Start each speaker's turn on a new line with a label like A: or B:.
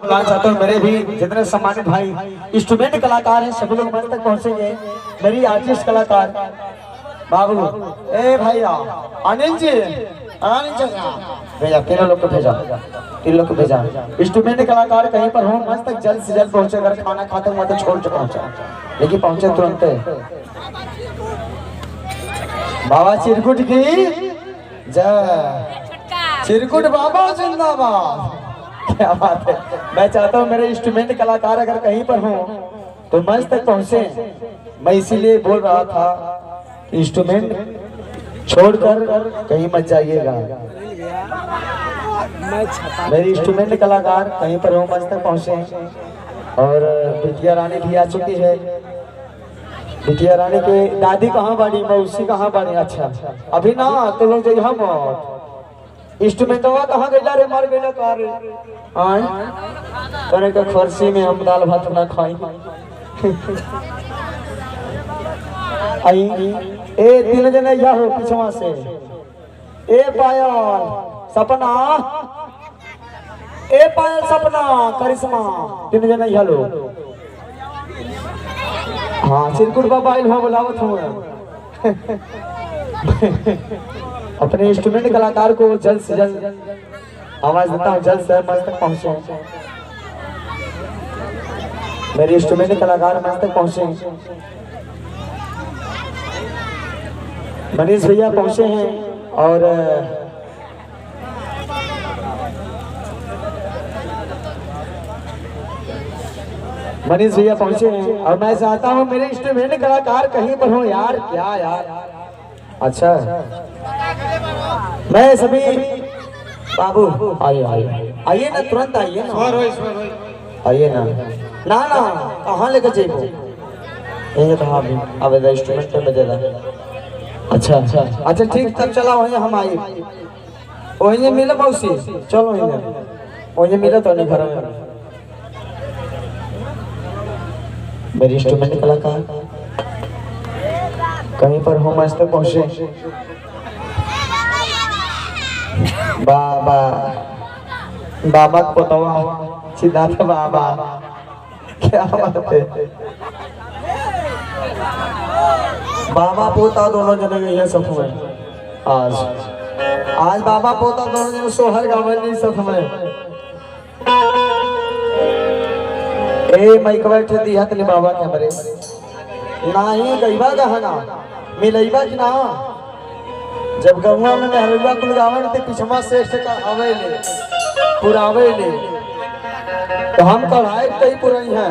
A: बुलाना चाहता हूँ मेरे भी जितने सम्मानित भाई इंस्ट्रूमेंट कलाकार हैं सभी लोग मंच तक पहुंचेंगे। मेरी आर्टिस्ट कलाकार बाबू ए भैया अनिल जी भेजा तीनों लोग को भेजा तीन लोग को भेजा। इंस्ट्रूमेंट कलाकार कहीं पर हो मंच तक जल्द से जल्द पहुंचे। अगर खाना खाते हुए तो छोड़ के पहुंचा लेकिन पहुंचे तुरंत। बाबा चिरकुट की जय, चिरकुट बाबा जिंदाबाद। क्या बात है। मैं चाहता हूँ मेरे इंस्ट्रूमेंट कलाकार अगर कहीं पर हो तो मंच तक पहुंचे। मैं इसीलिए बोल रहा था इंस्ट्रूमेंट छोड़कर कहीं मत जाइएगा। मेरे इंस्ट्रूमेंट कलाकार कहीं पर हो मंच तक पहुंचे। और बिटिया रानी भी आ चुकी है। बिटिया रानी के दादी कहाँ बाड़ी मौसी कहाँ बाड़ी? अच्छा अभी ना तो लोग जो हम इंस्ट्रूमेंटवा कहाँ गइला रे मार गइला का रे आय करे का खर्ची में हम दाल भात ना खाई। आई ए तीन जने या हो पिछवा से ए पायल सपना ए पायल सपना करिश्मा तीन जने या लो। हाँ चिरकुट बाबा आइल हो बुलावत हूँ। अपने इंस्ट्रूमेंट कलाकार को जल्द से जल्द आवाज देता हूँ जल्द से मंच तक पहुंचे। मेरे इंस्ट्रूमेंट कलाकार मंच तक पहुंचे। मनीष भैया पहुंचे हैं और मनीष भैया पहुंचे हैं और मैं चाहता हूं मेरे इंस्ट्रूमेंट कलाकार कहीं पर हो यार। क्या यार अच्छा मैं सभी बाबू आइए आइए आइए ना तुरंत आइए ना आइए ना ना ना कहाँ लेकर जाइए यही तो हाँ अब इंस्ट्रूमेंट पे बजेगा। अच्छा अच्छा अच्छा ठीक तब चला वहीं हम आइए वहीं मिले मौसी चलो वहीं मिले तो नहीं घर में। मेरी इंस्ट्रूमेंट कलाकार कहीं पर हो मंच तक पहुंचे। बाबा बाबा पोतवा सिद्धार्थ बाबा क्या बात है। बाबा पोता दोनों जने ये सब हुए आज आज बाबा पोता दोनों जने सोहर गावल सब हुए। ए माइक बैठे दिया तली बाबा के हमरे नाही गईबा गहना मिलईबा कि ना। जब गौवा में मेहरुआ कुल गावन ते पिछवा से का आवे ले पुरावे ले तो हम कढ़ाई तई पुरई है